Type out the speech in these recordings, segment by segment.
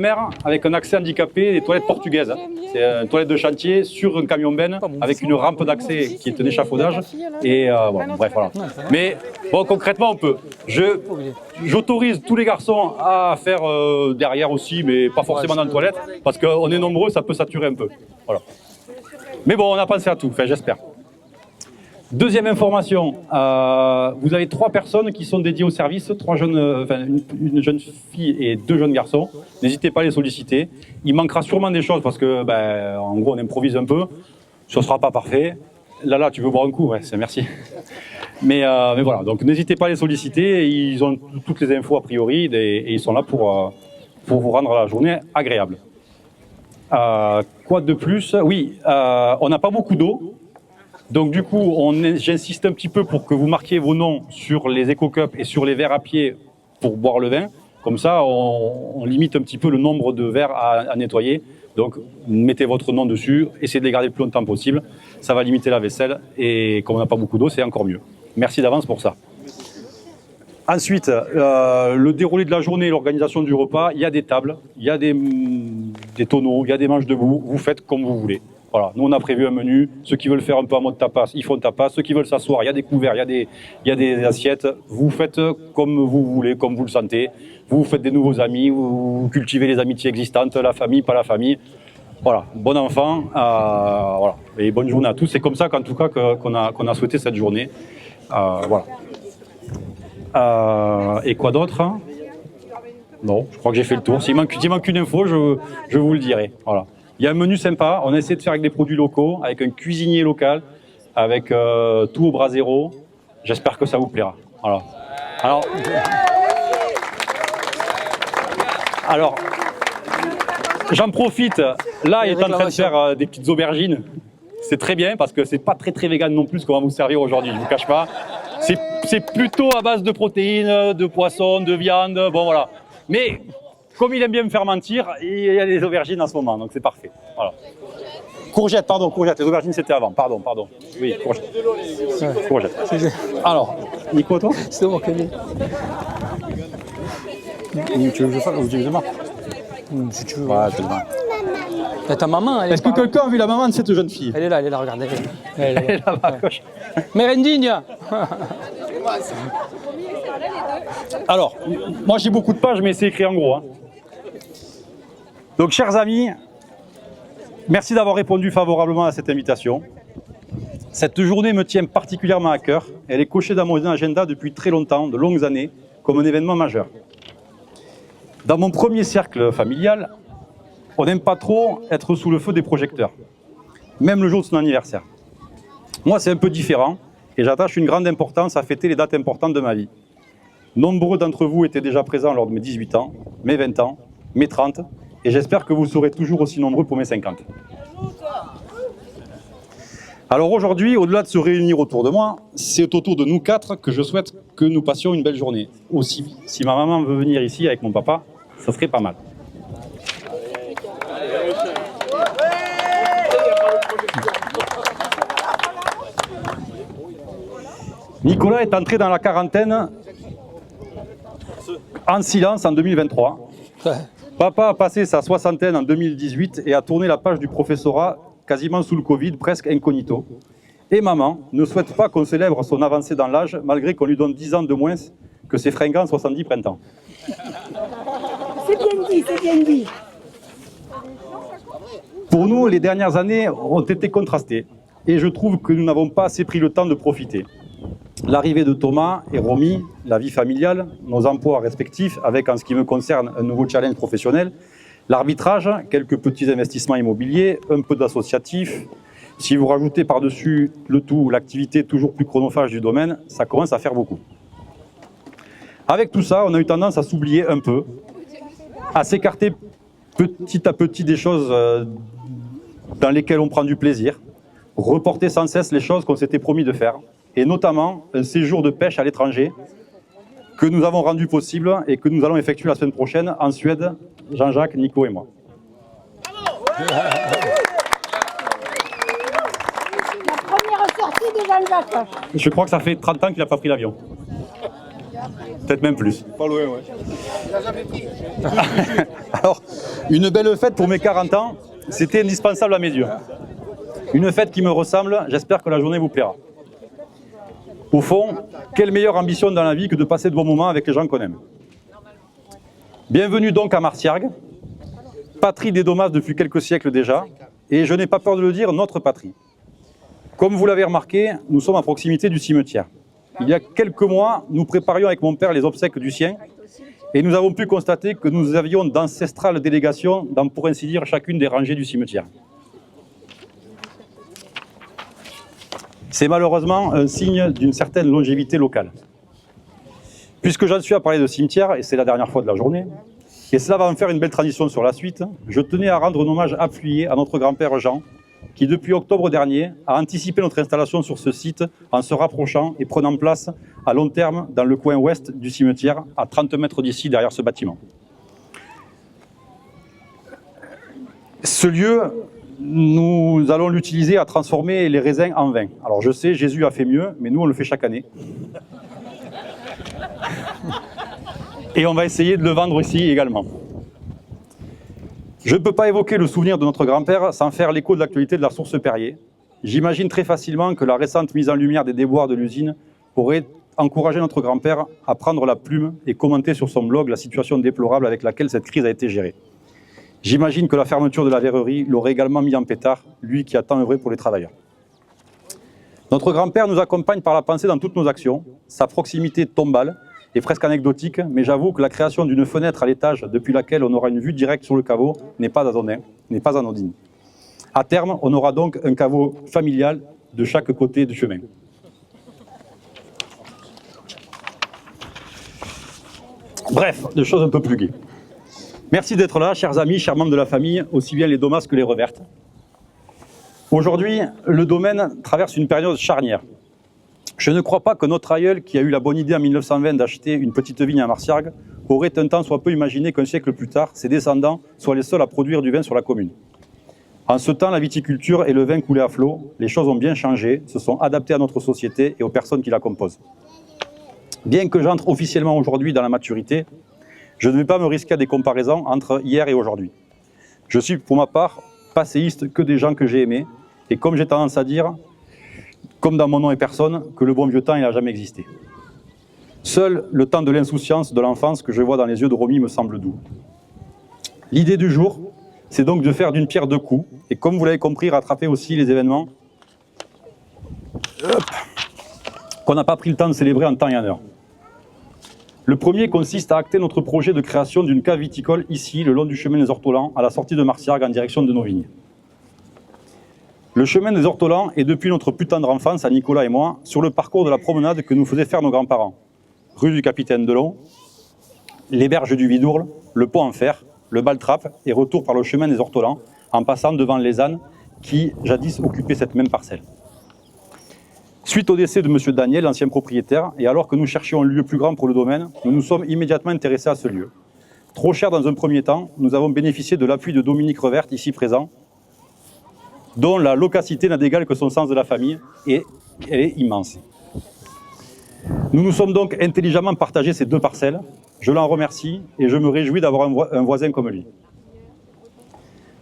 mer avec un accès handicapé, des toilettes portugaises. C'est une toilette de chantier sur un camion ben avec une rampe d'accès qui est un échafaudage. Et bon, bref, voilà. Mais bon, concrètement, on peut. J'autorise tous les garçons à faire derrière aussi, mais pas forcément dans la toilette, parce qu'on est nombreux, ça peut saturer un peu. Voilà. Mais bon, on a pensé à tout, enfin, j'espère. Deuxième information, vous avez 3 personnes qui sont dédiées au service, une jeune fille et 2 jeunes garçons. N'hésitez pas à les solliciter. Il manquera sûrement des choses parce que, en gros, on improvise un peu. Ce ne sera pas parfait. Là, tu veux boire un coup? Ouais, merci. Mais voilà, donc n'hésitez pas à les solliciter. Ils ont toutes les infos a priori et ils sont là pour vous rendre la journée agréable. Quoi de plus? Oui, on n'a pas beaucoup d'eau. Donc du coup, j'insiste un petit peu pour que vous marquiez vos noms sur les éco-cups et sur les verres à pied pour boire le vin. Comme ça, on limite un petit peu le nombre de verres à nettoyer. Donc mettez votre nom dessus, essayez de les garder le plus longtemps possible. Ça va limiter la vaisselle et comme on n'a pas beaucoup d'eau, c'est encore mieux. Merci d'avance pour ça. Ensuite, le déroulé de la journée, l'organisation du repas, il y a des tables, il y a des tonneaux, il y a des manches debout. Vous faites comme vous voulez. Voilà, nous on a prévu un menu. Ceux qui veulent faire un peu en mode tapas, ils font tapas. Ceux qui veulent s'asseoir, il y a des couverts, il y a des assiettes. Vous faites comme vous voulez, comme vous le sentez. Vous faites des nouveaux amis, vous cultivez les amitiés existantes, la famille, pas la famille. Voilà, bon enfant, voilà. Et bonne journée à tous. C'est comme ça qu'en tout cas qu'on a souhaité cette journée. Voilà. Et quoi d'autre? Non, je crois que j'ai fait le tour. S'il manque une info, je vous le dirai. Voilà. Il y a un menu sympa, on a essayé de faire avec des produits locaux, avec un cuisinier local, avec tout au brasero. J'espère que ça vous plaira. Voilà. Alors j'en profite, là il est en train de faire des petites aubergines. C'est très bien parce que c'est pas très vegan non plus qu'on va vous servir aujourd'hui, je vous cache pas. C'est plutôt à base de protéines, de poissons, de viande, bon voilà. Mais comme il aime bien me faire mentir, il y a des aubergines en ce moment, donc c'est parfait. Voilà. Courgettes, pardon, courgettes. Les aubergines, c'était avant, pardon. Oui, courgettes. Courgettes. Alors, Nico, toi? C'est bon, Kevin. Tu veux que je fasse ou tu veux que je marque? Si tu veux. Ouais, je te le marque. Ta maman, elle est. Est-ce que quelqu'un a vu la maman de cette jeune fille? Elle est là, regardez. Elle est là-bas à gauche. Merendigne. Alors, moi j'ai beaucoup de pages, mais c'est écrit en gros. Hein. Donc, chers amis, merci d'avoir répondu favorablement à cette invitation. Cette journée me tient particulièrement à cœur. Elle est cochée dans mon agenda depuis très longtemps, de longues années, comme un événement majeur. Dans mon premier cercle familial, on n'aime pas trop être sous le feu des projecteurs, même le jour de son anniversaire. Moi, c'est un peu différent et j'attache une grande importance à fêter les dates importantes de ma vie. Nombreux d'entre vous étaient déjà présents lors de mes 18 ans, mes 20 ans, mes 30, et j'espère que vous serez toujours aussi nombreux pour mes 50. Alors aujourd'hui, au-delà de se réunir autour de moi, c'est autour de nous 4 que je souhaite que nous passions une belle journée. Aussi, si ma maman veut venir ici avec mon papa, ça serait pas mal. Nicolas est entré dans la quarantaine en silence en 2023. Papa a passé sa soixantaine en 2018 et a tourné la page du professorat quasiment sous le Covid, presque incognito. Et maman ne souhaite pas qu'on célèbre son avancée dans l'âge, malgré qu'on lui donne 10 ans de moins que ses fringants 70 printemps. C'est bien dit, c'est bien dit. Pour nous, les dernières années ont été contrastées. Et je trouve que nous n'avons pas assez pris le temps de profiter. L'arrivée de Thomas et Romy, la vie familiale, nos emplois respectifs, avec en ce qui me concerne un nouveau challenge professionnel, l'arbitrage, quelques petits investissements immobiliers, un peu d'associatif. Si vous rajoutez par-dessus le tout l'activité toujours plus chronophage du domaine, ça commence à faire beaucoup. Avec tout ça, on a eu tendance à s'oublier un peu, à s'écarter petit à petit des choses dans lesquelles on prend du plaisir, reporter sans cesse les choses qu'on s'était promis de faire, et notamment un séjour de pêche à l'étranger que nous avons rendu possible et que nous allons effectuer la semaine prochaine en Suède, Jean-Jacques, Nico et moi. La première sortie de Jean-Jacques. Je crois que ça fait 30 ans qu'il n'a pas pris l'avion. Peut-être même plus. Pas loin, ouais. Alors, une belle fête pour mes 40 ans, c'était indispensable à mes yeux. Une fête qui me ressemble, j'espère que la journée vous plaira. Au fond, quelle meilleure ambition dans la vie que de passer de bons moments avec les gens qu'on aime. Bienvenue donc à Marciargues, patrie des Domas depuis quelques siècles déjà, et je n'ai pas peur de le dire, notre patrie. Comme vous l'avez remarqué, nous sommes à proximité du cimetière. Il y a quelques mois, nous préparions avec mon père les obsèques du sien, et nous avons pu constater que nous avions d'ancestrales délégations dans, pour ainsi dire, chacune des rangées du cimetière. C'est malheureusement un signe d'une certaine longévité locale. Puisque j'en suis à parler de cimetière, et c'est la dernière fois de la journée, et cela va en faire une belle tradition sur la suite, je tenais à rendre un hommage appuyé à notre grand-père Jean, qui depuis octobre dernier a anticipé notre installation sur ce site en se rapprochant et prenant place à long terme dans le coin ouest du cimetière, à 30 mètres d'ici, derrière ce bâtiment. Ce lieu, nous allons l'utiliser à transformer les raisins en vin. Alors je sais, Jésus a fait mieux, mais nous on le fait chaque année. Et on va essayer de le vendre ici également. Je ne peux pas évoquer le souvenir de notre grand-père sans faire l'écho de l'actualité de la source Perrier. J'imagine très facilement que la récente mise en lumière des déboires de l'usine aurait encouragé notre grand-père à prendre la plume et commenter sur son blog la situation déplorable avec laquelle cette crise a été gérée. J'imagine que la fermeture de la verrerie l'aurait également mis en pétard, lui qui a tant œuvré pour les travailleurs. Notre grand-père nous accompagne par la pensée dans toutes nos actions. Sa proximité tombale est presque anecdotique, mais j'avoue que la création d'une fenêtre à l'étage depuis laquelle on aura une vue directe sur le caveau n'est pas anodine. À terme, on aura donc un caveau familial de chaque côté du chemin. Bref, des choses un peu plus gaies. Merci d'être là, chers amis, chers membres de la famille, aussi bien les Domas que les Revertes. Aujourd'hui, le domaine traverse une période charnière. Je ne crois pas que notre aïeul, qui a eu la bonne idée en 1920 d'acheter une petite vigne à Marciargues, aurait un temps soit peu imaginé qu'un siècle plus tard, ses descendants soient les seuls à produire du vin sur la commune. En ce temps, la viticulture et le vin coulaient à flot. Les choses ont bien changé, se sont adaptées à notre société et aux personnes qui la composent. Bien que j'entre officiellement aujourd'hui dans la maturité, je ne vais pas me risquer à des comparaisons entre hier et aujourd'hui. Je suis, pour ma part, passéiste que des gens que j'ai aimés, et comme j'ai tendance à dire, comme dans Mon nom et personne, que le bon vieux temps, il n'a jamais existé. Seul le temps de l'insouciance de l'enfance que je vois dans les yeux de Romy me semble doux. L'idée du jour, c'est donc de faire d'une pierre deux coups, et comme vous l'avez compris, rattraper aussi les événements qu'on n'a pas pris le temps de célébrer en temps et en heure. Le premier consiste à acter notre projet de création d'une cave viticole ici, le long du chemin des Ortolans, à la sortie de Marciargues en direction de nos vignes. Le chemin des Ortolans est depuis notre plus tendre enfance, à Nicolas et moi, sur le parcours de la promenade que nous faisaient faire nos grands-parents. Rue du Capitaine Delon, les berges du Vidourle, le pont en fer, le Baltrape et retour par le chemin des Ortolans, en passant devant les ânes qui, jadis, occupaient cette même parcelle. Suite au décès de M. Daniel, l'ancien propriétaire, et alors que nous cherchions un lieu plus grand pour le domaine, nous nous sommes immédiatement intéressés à ce lieu. Trop cher dans un premier temps, nous avons bénéficié de l'appui de Dominique Reverte, ici présent, dont la loquacité n'a d'égal que son sens de la famille, et elle est immense. Nous nous sommes donc intelligemment partagés ces deux parcelles. Je l'en remercie et je me réjouis d'avoir un voisin comme lui.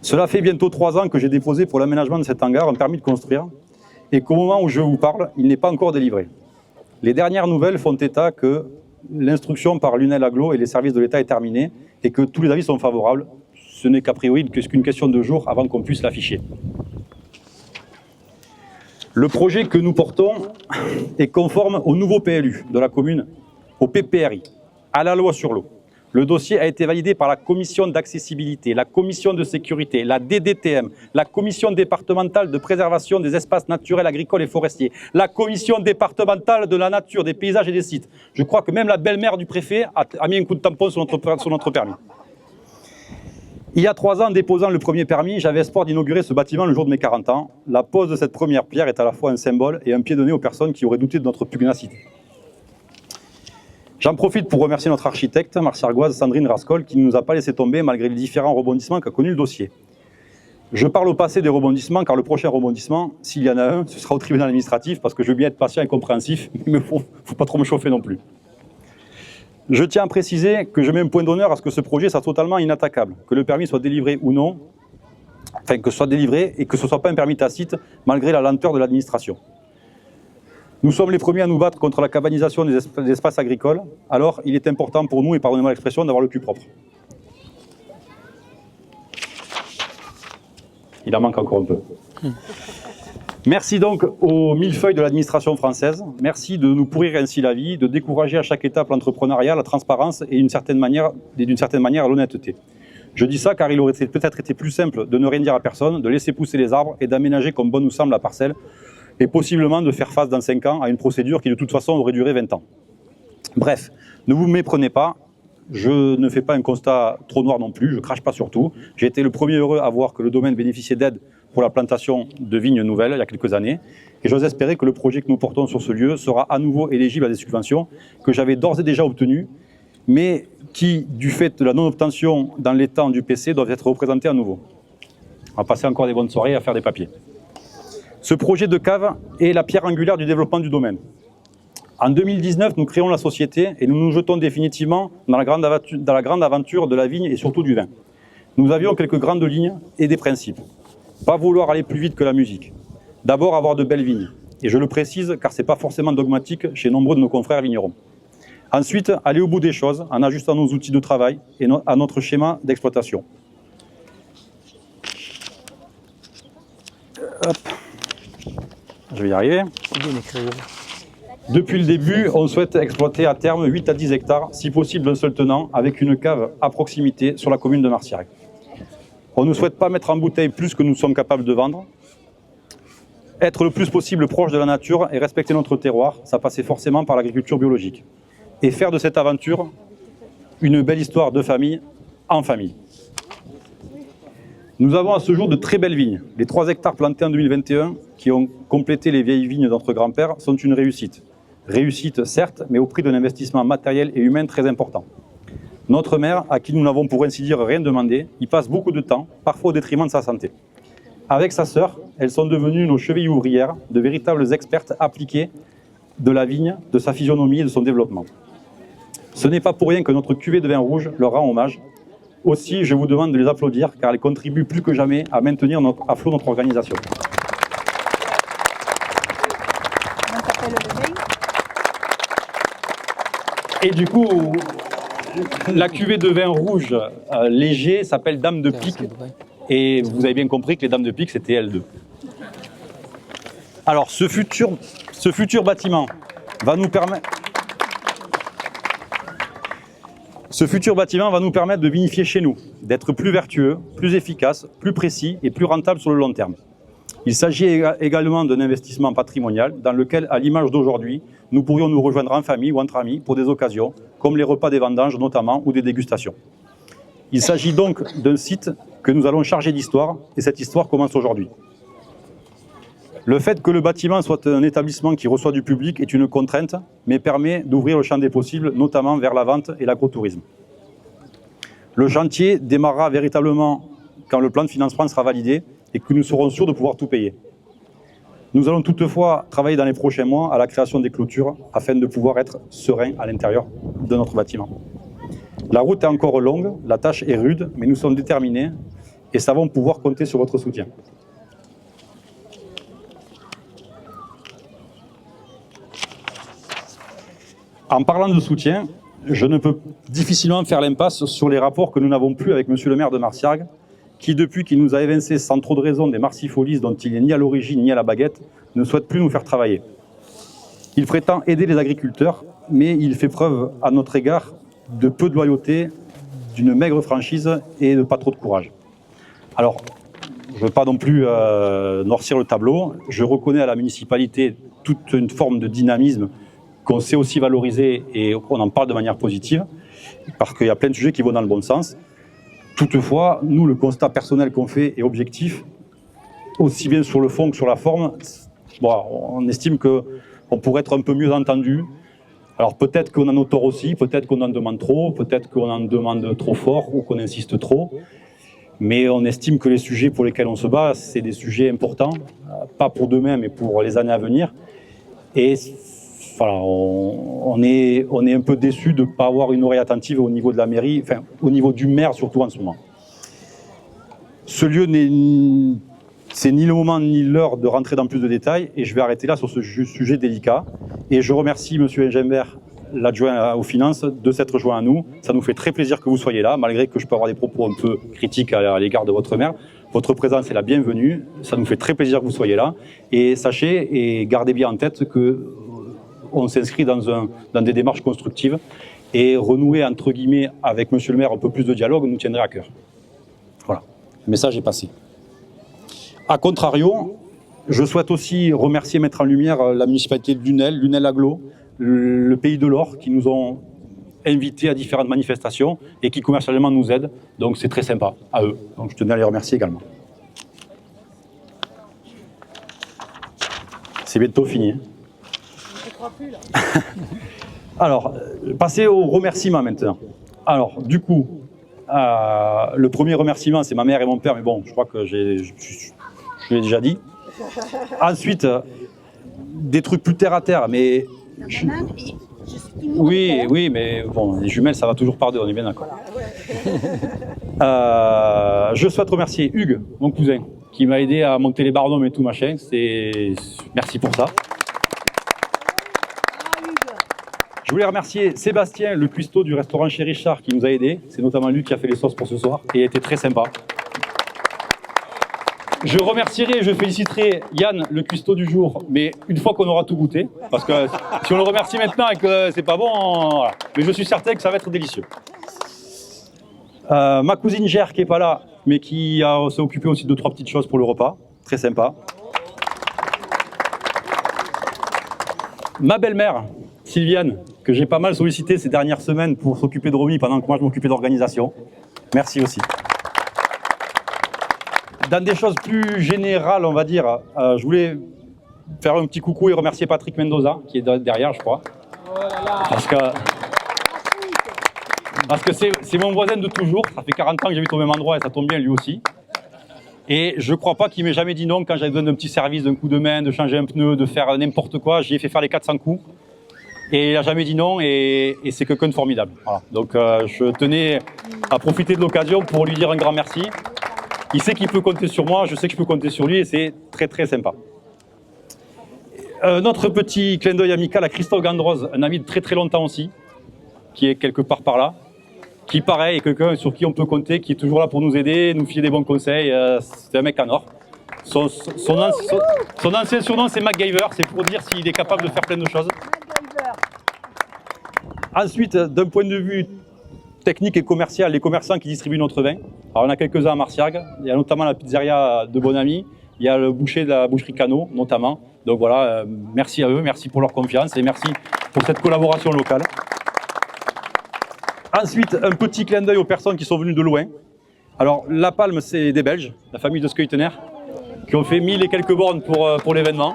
Cela fait bientôt 3 ans que j'ai déposé pour l'aménagement de cet hangar un permis de construire, et qu'au moment où je vous parle, il n'est pas encore délivré. Les dernières nouvelles font état que l'instruction par l'UNEL Aglo et les services de l'État est terminée et que tous les avis sont favorables. Ce n'est qu'a priori qu'une question de jours avant qu'on puisse l'afficher. Le projet que nous portons est conforme au nouveau PLU de la commune, au PPRI, à la loi sur l'eau. Le dossier a été validé par la commission d'accessibilité, la commission de sécurité, la DDTM, la commission départementale de préservation des espaces naturels, agricoles et forestiers, la commission départementale de la nature, des paysages et des sites. Je crois que même la belle-mère du préfet a mis un coup de tampon sur notre permis. Il y a 3 ans, en déposant le premier permis, j'avais espoir d'inaugurer ce bâtiment le jour de mes 40 ans. La pose de cette première pierre est à la fois un symbole et un pied donné aux personnes qui auraient douté de notre pugnacité. J'en profite pour remercier notre architecte marciargoise Sandrine Rascol qui ne nous a pas laissé tomber malgré les différents rebondissements qu'a connu le dossier. Je parle au passé des rebondissements car le prochain rebondissement, s'il y en a un, ce sera au tribunal administratif parce que je veux bien être patient et compréhensif, mais il ne faut pas trop me chauffer non plus. Je tiens à préciser que je mets un point d'honneur à ce que ce projet soit totalement inattaquable, que le permis soit délivré ou non, enfin que ce soit délivré et que ce ne soit pas un permis tacite malgré la lenteur de l'administration. Nous sommes les premiers à nous battre contre la cabanisation des espaces agricoles, alors il est important pour nous, et pardonnez-moi l'expression, d'avoir le cul propre. Il en manque encore un peu. Merci donc aux millefeuilles de l'administration française. Merci de nous pourrir ainsi la vie, de décourager à chaque étape l'entrepreneuriat, la transparence et d'une certaine manière l'honnêteté. Je dis ça car il aurait peut-être été plus simple de ne rien dire à personne, de laisser pousser les arbres et d'aménager comme bon nous semble la parcelle et possiblement de faire face dans 5 ans à une procédure qui de toute façon aurait duré 20 ans. Bref, ne vous méprenez pas. Je ne fais pas un constat trop noir non plus, je ne crache pas sur tout. J'ai été le premier heureux à voir que le domaine bénéficiait d'aide pour la plantation de vignes nouvelles il y a quelques années. Et j'ose espérer que le projet que nous portons sur ce lieu sera à nouveau éligible à des subventions que j'avais d'ores et déjà obtenues, mais qui, du fait de la non-obtention dans les temps du PC, doivent être représentées à nouveau. On va passer encore des bonnes soirées à faire des papiers. Ce projet de cave est la pierre angulaire du développement du domaine. En 2019, nous créons la société et nous nous jetons définitivement dans la grande aventure de la vigne et surtout du vin. Nous avions quelques grandes lignes et des principes. Pas vouloir aller plus vite que la musique. D'abord avoir de belles vignes. Et je le précise car ce n'est pas forcément dogmatique chez nombreux de nos confrères vignerons. Ensuite, aller au bout des choses en ajustant nos outils de travail et à notre schéma d'exploitation. Hop. Je vais y arriver. Depuis le début, on souhaite exploiter à terme 8 à 10 hectares, si possible d'un seul tenant, avec une cave à proximité sur la commune de Marciac. On ne souhaite pas mettre en bouteille plus que nous sommes capables de vendre. Être le plus possible proche de la nature et respecter notre terroir, ça passait forcément par l'agriculture biologique. Et faire de cette aventure une belle histoire de famille en famille. Nous avons à ce jour de très belles vignes. Les 3 hectares plantés en 2021, qui ont complété les vieilles vignes de notre grand-père, sont une réussite. Réussite, certes, mais au prix d'un investissement matériel et humain très important. Notre maire, à qui nous n'avons pour ainsi dire rien demandé, y passe beaucoup de temps, parfois au détriment de sa santé. Avec sa sœur, elles sont devenues nos chevilles ouvrières, de véritables expertes appliquées de la vigne, de sa physionomie et de son développement. Ce n'est pas pour rien que notre cuvée de vin rouge leur rend hommage. Aussi, je vous demande de les applaudir, car elles contribuent plus que jamais à maintenir à flot notre organisation. Et du coup, la cuvée de vin rouge léger s'appelle Dame de Pique. Et vous avez bien compris que les Dames de Pique, c'était L2. Alors, ce futur bâtiment va nous permettre... Ce futur bâtiment va nous permettre de vinifier chez nous, d'être plus vertueux, plus efficace, plus précis et plus rentable sur le long terme. Il s'agit également d'un investissement patrimonial dans lequel, à l'image d'aujourd'hui, nous pourrions nous rejoindre en famille ou entre amis pour des occasions, comme les repas des vendanges notamment ou des dégustations. Il s'agit donc d'un site que nous allons charger d'histoire, et cette histoire commence aujourd'hui. Le fait que le bâtiment soit un établissement qui reçoit du public est une contrainte, mais permet d'ouvrir le champ des possibles, notamment vers la vente et l'agrotourisme. Le chantier démarrera véritablement quand le plan de financement sera validé et que nous serons sûrs de pouvoir tout payer. Nous allons toutefois travailler dans les prochains mois à la création des clôtures afin de pouvoir être sereins à l'intérieur de notre bâtiment. La route est encore longue, la tâche est rude, mais nous sommes déterminés et savons pouvoir compter sur votre soutien. En parlant de soutien, je ne peux difficilement faire l'impasse sur les rapports que nous n'avons plus avec monsieur le maire de Marciac, qui, depuis qu'il nous a évincé sans trop de raison des marcifolies dont il n'est ni à l'origine ni à la baguette, ne souhaite plus nous faire travailler. Il prétend aider les agriculteurs, mais il fait preuve à notre égard de peu de loyauté, d'une maigre franchise et de pas trop de courage. Alors, je ne veux pas non plus noircir le tableau, je reconnais à la municipalité toute une forme de dynamisme qu'on sait aussi valoriser et qu'on en parle de manière positive, parce qu'il y a plein de sujets qui vont dans le bon sens. Toutefois, nous, le constat personnel qu'on fait est objectif, aussi bien sur le fond que sur la forme. Bon, on estime qu'on pourrait être un peu mieux entendu. Alors peut-être qu'on en a tort aussi, peut-être qu'on en demande trop, peut-être qu'on en demande trop fort ou qu'on insiste trop. Mais on estime que les sujets pour lesquels on se bat, c'est des sujets importants, pas pour demain, mais pour les années à venir. Et voilà, on est un peu déçu de ne pas avoir une oreille attentive au niveau de la mairie, enfin au niveau du maire surtout en ce moment. Ce lieu c'est ni le moment ni l'heure de rentrer dans plus de détails et je vais arrêter là sur ce sujet délicat. Et je remercie M. Engelbert, l'adjoint aux finances, de s'être joint à nous. Ça nous fait très plaisir que vous soyez là, malgré que je peux avoir des propos un peu critiques à l'égard de votre maire. Votre présence est la bienvenue, ça nous fait très plaisir que vous soyez là. Et sachez et gardez bien en tête qu'on s'inscrit dans des démarches constructives et renouer, entre guillemets, avec M. le maire un peu plus de dialogue nous tiendrait à cœur. Voilà, le message est passé. A contrario, je souhaite aussi remercier, mettre en lumière la municipalité de Lunel, Lunel Agglo, le Pays de l'Or, qui nous ont invités à différentes manifestations et qui commercialement nous aident. Donc c'est très sympa à eux. Donc je tenais à les remercier également. C'est bientôt fini. Je ne crois plus là. Alors, passer aux remerciements maintenant. Alors, du coup, le premier remerciement, c'est ma mère et mon père, mais bon, je crois que je l'ai déjà dit. Ensuite, des trucs plus terre à terre, mais... Oui, mais bon, les jumelles, ça va toujours par deux, on est bien d'accord. Je souhaite remercier Hugues, mon cousin, qui m'a aidé à monter les barnums et tout machin. Merci pour ça. Je voulais remercier Sébastien, le cuistot du restaurant chez Richard, qui nous a aidés. C'est notamment lui qui a fait les sauces pour ce soir et il a été très sympa. Je remercierai, je féliciterai Yann, le cuistot du jour, mais une fois qu'on aura tout goûté, parce que si on le remercie maintenant et que c'est pas bon, voilà. Mais je suis certain que ça va être délicieux. Ma cousine Gère, qui est pas là, mais qui s'est occupée aussi de 2-3 petites choses pour le repas, très sympa. Ma belle-mère, Sylviane, que j'ai pas mal sollicité ces dernières semaines pour s'occuper de Romy pendant que moi je m'occupais d'organisation. Merci aussi. Dans des choses plus générales, on va dire, je voulais faire un petit coucou et remercier Patrick Mendoza, qui est derrière, je crois. Parce que c'est mon voisin de toujours. Ça fait 40 ans que j'habite au même endroit et ça tombe bien, lui aussi. Et je crois pas qu'il m'ait jamais dit non quand j'avais besoin d'un petit service, d'un coup de main, de changer un pneu, de faire n'importe quoi. J'y ai fait faire les 400 coups. Et il n'a jamais dit non et c'est quelqu'un de formidable. Voilà. Donc je tenais à profiter de l'occasion pour lui dire un grand merci. Il sait qu'il peut compter sur moi, je sais que je peux compter sur lui et c'est très très sympa. Notre petit clin d'œil amical à Christophe Gandroz, un ami de très très longtemps aussi, qui est quelque part par là, qui pareil est quelqu'un sur qui on peut compter, qui est toujours là pour nous aider, nous filer des bons conseils, c'est un mec en or. Son ancien surnom c'est MacGyver, c'est pour dire s'il est capable de faire plein de choses. Ensuite, d'un point de vue technique et commercial, les commerçants qui distribuent notre vin. Alors on a quelques-uns à Marciague, il y a notamment la pizzeria de Bonami, il y a le boucher de la boucherie Cano notamment. Donc voilà, merci à eux, merci pour leur confiance et merci pour cette collaboration locale. Ensuite, un petit clin d'œil aux personnes qui sont venues de loin. Alors la Palme, c'est des Belges, la famille de Skeutener, qui ont fait 1000 et quelques bornes pour l'événement.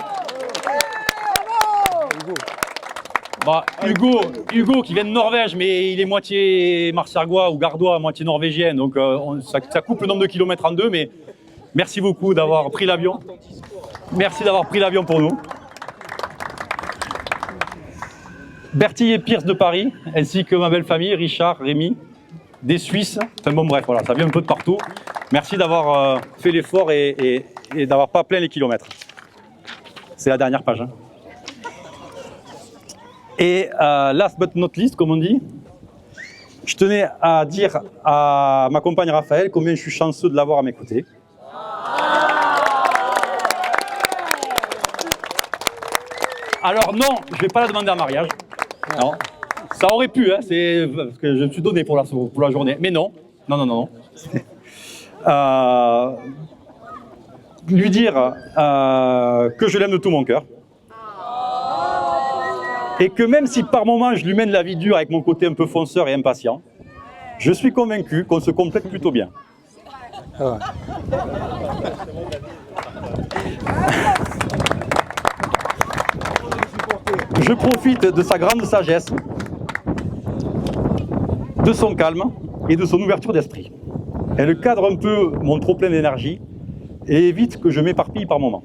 Bah, Hugo qui vient de Norvège, mais il est moitié marciagois ou gardois, moitié norvégien, donc ça coupe le nombre de kilomètres en deux, mais merci beaucoup d'avoir pris l'avion. Merci d'avoir pris l'avion pour nous. Bertie et Pierce de Paris, ainsi que ma belle famille, Richard, Rémi, des Suisses, enfin bon bref, voilà, ça vient un peu de partout. Merci d'avoir fait l'effort et d'avoir pas plein les kilomètres. C'est la dernière page. Hein. Et last but not least, comme on dit, je tenais à dire à ma compagne Raphaël combien je suis chanceux de l'avoir à mes côtés. Alors non, je ne vais pas la demander en mariage. Non. Ça aurait pu, hein, c'est parce que je me suis donné pour la journée. Mais non, non. Lui dire que je l'aime de tout mon cœur. Et que même si par moments je lui mène la vie dure avec mon côté un peu fonceur et impatient, je suis convaincu qu'on se complète plutôt bien. Ah. Je profite de sa grande sagesse, de son calme et de son ouverture d'esprit. Elle cadre un peu mon trop plein d'énergie et évite que je m'éparpille par moments.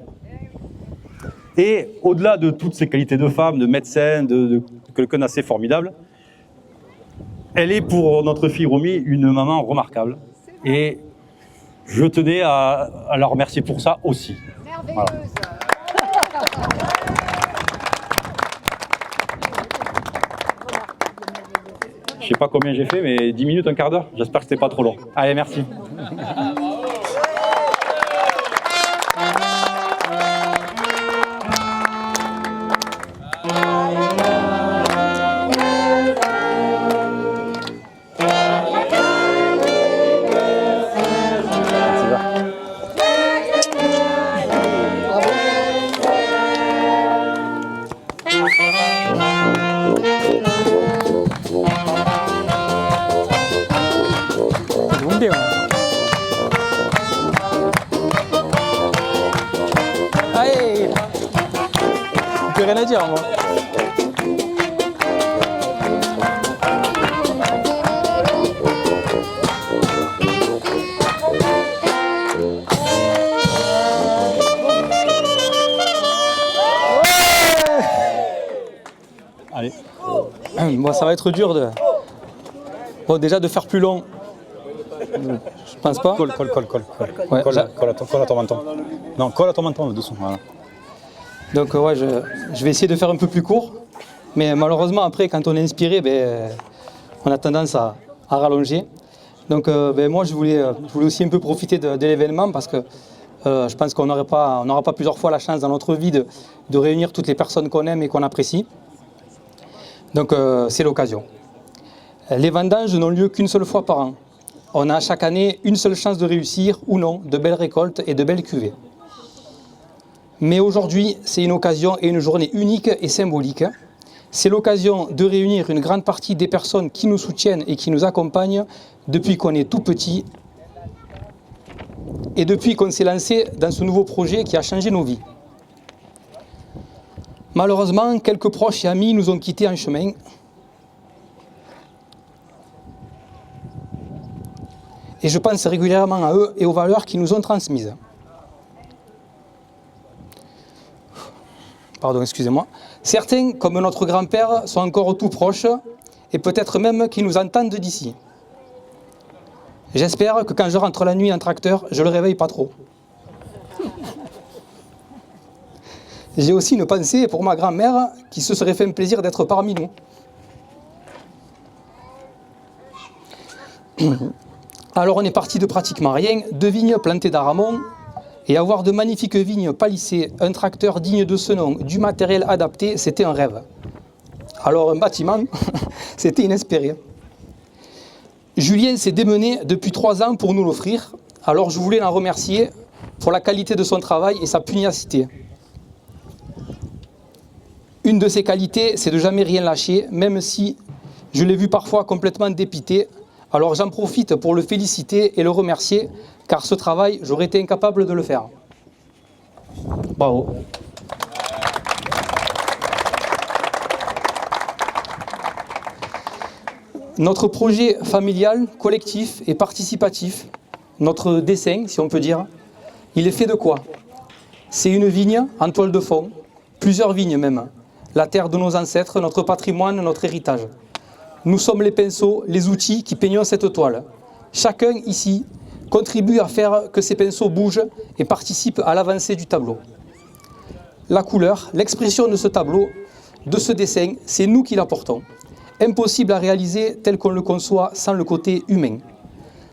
Et au-delà de toutes ces qualités de femme, de médecin, de quelqu'un d'assez formidable, elle est pour notre fille Romy une maman remarquable. Et je tenais à la remercier pour ça aussi. Merveilleuse. Voilà. Je sais pas combien j'ai fait, mais 10 minutes, un quart d'heure. J'espère que c'était pas trop long. Allez, merci. Allez, plus rien à dire, moi. Allez. Bon, ça va être dur de... Bon, déjà de faire plus long. Je pense pas. Colle. Ouais, Colle à ton menton. Non, colle à ton menton, dessous. Voilà. Donc ouais, je vais essayer de faire un peu plus court. Mais malheureusement, après, quand on est inspiré, on a tendance à rallonger. Donc moi, je voulais aussi un peu profiter de l'événement parce que je pense qu'on n'aura pas plusieurs fois la chance dans notre vie de réunir toutes les personnes qu'on aime et qu'on apprécie. Donc c'est l'occasion. Les vendanges n'ont lieu qu'une seule fois par an. On a chaque année une seule chance de réussir ou non de belles récoltes et de belles cuvées. Mais aujourd'hui, c'est une occasion et une journée unique et symbolique. C'est l'occasion de réunir une grande partie des personnes qui nous soutiennent et qui nous accompagnent depuis qu'on est tout petit et depuis qu'on s'est lancé dans ce nouveau projet qui a changé nos vies. Malheureusement, quelques proches et amis nous ont quittés en chemin. Et je pense régulièrement à eux et aux valeurs qu'ils nous ont transmises. Pardon, excusez-moi. Certains, comme notre grand-père, sont encore tout proches et peut-être même qu'ils nous entendent d'ici. J'espère que quand je rentre la nuit en tracteur, je ne le réveille pas trop. J'ai aussi une pensée pour ma grand-mère qui se serait fait un plaisir d'être parmi nous. Alors on est parti de pratiquement rien, 2 vignes plantées d'Aramon, et avoir de magnifiques vignes palissées, un tracteur digne de ce nom, du matériel adapté, c'était un rêve. Alors un bâtiment, c'était inespéré. Julien s'est démené depuis 3 ans pour nous l'offrir, alors je voulais l'en remercier pour la qualité de son travail et sa pugnacité. Une de ses qualités, c'est de jamais rien lâcher, même si je l'ai vu parfois complètement dépité. Alors j'en profite pour le féliciter et le remercier, car ce travail, j'aurais été incapable de le faire. Bravo. Notre projet familial, collectif et participatif, notre dessein, si on peut dire, il est fait de quoi? C'est une vigne en toile de fond, plusieurs vignes même, la terre de nos ancêtres, notre patrimoine, notre héritage. Nous sommes les pinceaux, les outils qui peignons cette toile. Chacun ici contribue à faire que ces pinceaux bougent et participe à l'avancée du tableau. La couleur, l'expression de ce tableau, de ce dessin, c'est nous qui l'apportons. Impossible à réaliser tel qu'on le conçoit sans le côté humain.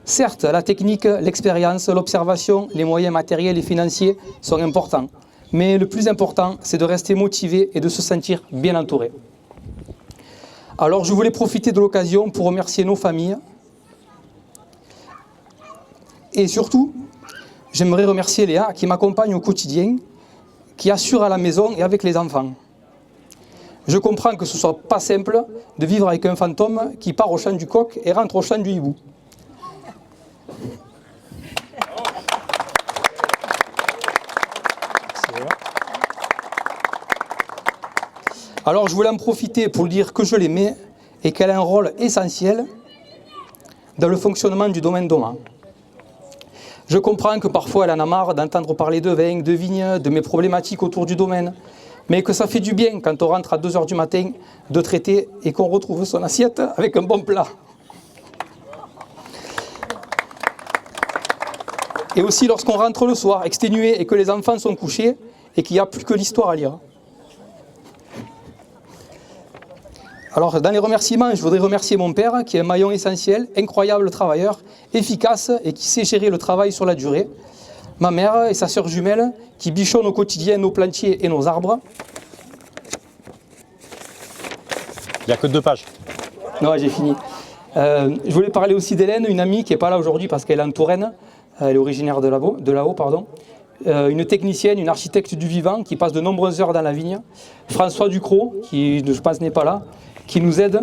Certes, la technique, l'expérience, l'observation, les moyens matériels et financiers sont importants. Mais le plus important, c'est de rester motivé et de se sentir bien entouré. Alors je voulais profiter de l'occasion pour remercier nos familles. Et surtout, j'aimerais remercier Léa qui m'accompagne au quotidien, qui assure à la maison et avec les enfants. Je comprends que ce ne soit pas simple de vivre avec un fantôme qui part au champ du coq et rentre au champ du hibou. Alors je voulais en profiter pour dire que je l'aimais et qu'elle a un rôle essentiel dans le fonctionnement du domaine d'Oma. Je comprends que parfois elle en a marre d'entendre parler de vin, de vignes, de mes problématiques autour du domaine, mais que ça fait du bien quand on rentre à 2 h du matin de traiter et qu'on retrouve son assiette avec un bon plat. Et aussi lorsqu'on rentre le soir exténué et que les enfants sont couchés et qu'il n'y a plus que l'histoire à lire. Alors dans les remerciements, je voudrais remercier mon père qui est un maillon essentiel, incroyable travailleur, efficace et qui sait gérer le travail sur la durée. Ma mère et sa sœur jumelle qui bichonnent au quotidien nos plantiers et nos arbres. Il n'y a que 2 pages. Non, j'ai fini. Je voulais parler aussi d'Hélène, une amie qui n'est pas là aujourd'hui parce qu'elle est en Touraine. Elle est originaire de là-haut, pardon. Une technicienne, une architecte du vivant qui passe de nombreuses heures dans la vigne. François Ducrot, qui je pense n'est pas là, qui nous aide.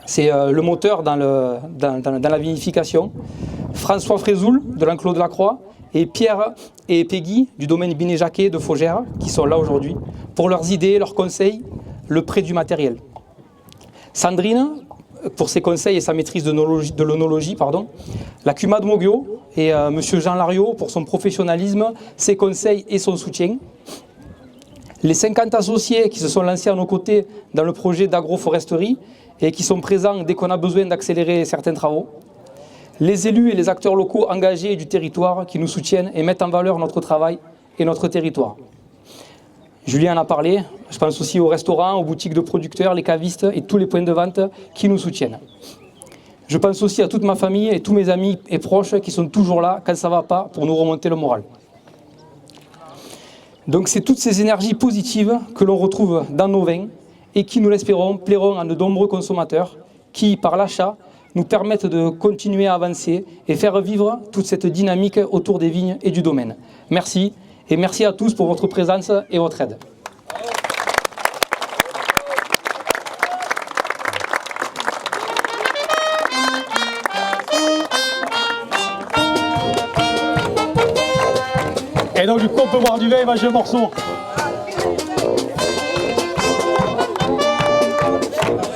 C'est le moteur dans la vinification. François Frézoul de l'Enclos de la Croix et Pierre et Peggy du domaine Binet-Jacquet de Faugères qui sont là aujourd'hui pour leurs idées, leurs conseils, le prêt du matériel. Sandrine, pour ses conseils et sa maîtrise de l'onologie, la CUMA de Moguio et Monsieur Jean Lariot pour son professionnalisme, ses conseils et son soutien. Les 50 associés qui se sont lancés à nos côtés dans le projet d'agroforesterie et qui sont présents dès qu'on a besoin d'accélérer certains travaux. Les élus et les acteurs locaux engagés du territoire qui nous soutiennent et mettent en valeur notre travail et notre territoire. Julien en a parlé, je pense aussi aux restaurants, aux boutiques de producteurs, les cavistes et tous les points de vente qui nous soutiennent. Je pense aussi à toute ma famille et tous mes amis et proches qui sont toujours là quand ça ne va pas pour nous remonter le moral. Donc c'est toutes ces énergies positives que l'on retrouve dans nos vins et qui, nous l'espérons, plairont à de nombreux consommateurs qui, par l'achat, nous permettent de continuer à avancer et faire vivre toute cette dynamique autour des vignes et du domaine. Merci. Et merci à tous pour votre présence et votre aide. Et donc du coup on peut boire du vin et manger un morceau.